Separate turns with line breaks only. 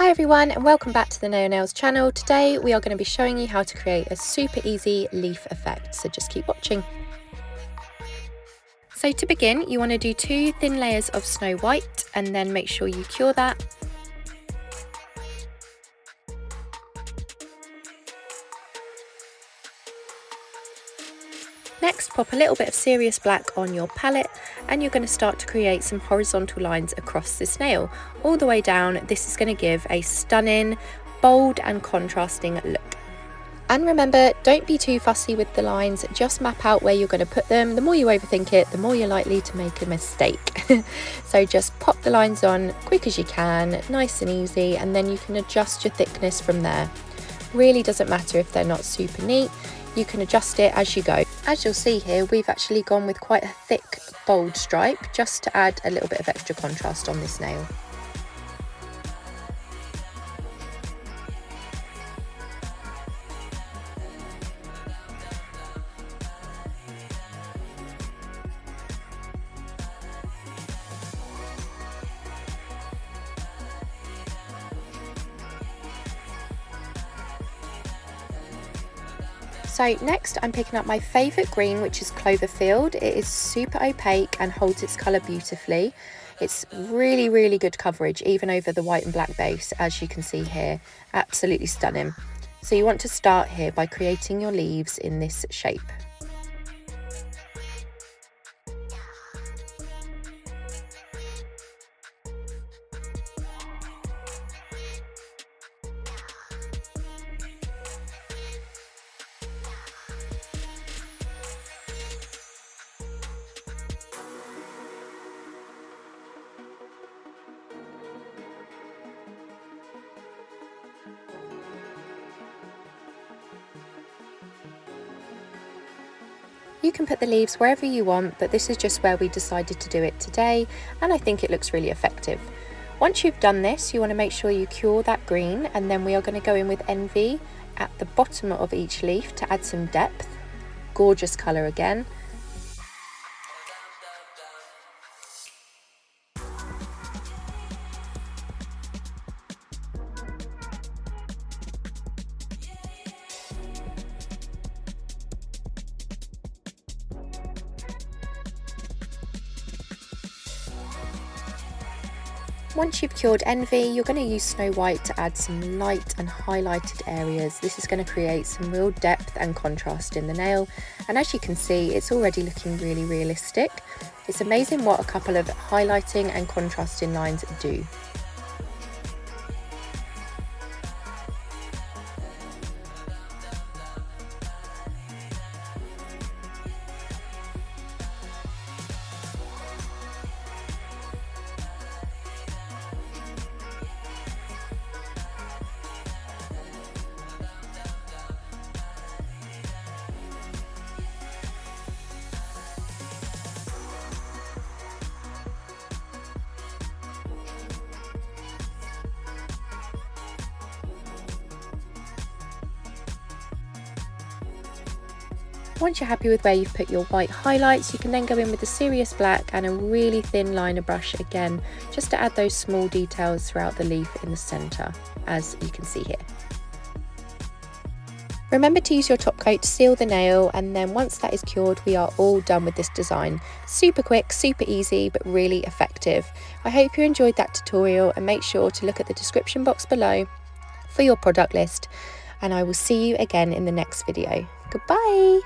Hi everyone and welcome back to the Naio Nails channel. Today we are going to be showing you how to create a super easy leaf effect, so just keep watching. So to begin, you want to do 2 thin layers of snow white and then make sure you cure that. Next, pop a little bit of serious black on your palette and you're going to start to create some horizontal lines across this nail all the way down. This is going to give a stunning, bold and contrasting look. And remember, don't be too fussy with the lines, just map out where you're going to put them. The more you overthink it, the more you're likely to make a mistake. So just pop the lines on quick as you can, nice and easy, and then you can adjust your thickness from there. Really doesn't matter if they're not super neat, you can adjust it as you go. As you'll see here, we've actually gone with quite a thick, bold stripe just to add a little bit of extra contrast on this nail. So next I'm picking up my favourite green, which is Clover Field. It is super opaque and holds its colour beautifully. It's really good coverage even over the white and black base, as you can see here. Absolutely stunning. So you want to start here by creating your leaves in this shape. You can put the leaves wherever you want, but this is just where we decided to do it today, and I think it looks really effective. Once you've done this, you want to make sure you cure that green, and then we are going to go in with Envy at the bottom of each leaf to add some depth. Gorgeous colour again. Once you've cured Envy, you're going to use Snow White to add some light and highlighted areas. This is going to create some real depth and contrast in the nail, and as you can see, it's already looking really realistic. It's amazing what a couple of highlighting and contrasting lines do. Once you're happy with where you've put your white highlights, you can then go in with the serious black and a really thin liner brush again, just to add those small details throughout the leaf in the centre, as you can see here. Remember to use your top coat to seal the nail, and then once that is cured, we are all done with this design. Super quick, super easy, but really effective. I hope you enjoyed that tutorial, and make sure to look at the description box below for your product list, and I will see you again in the next video. Goodbye!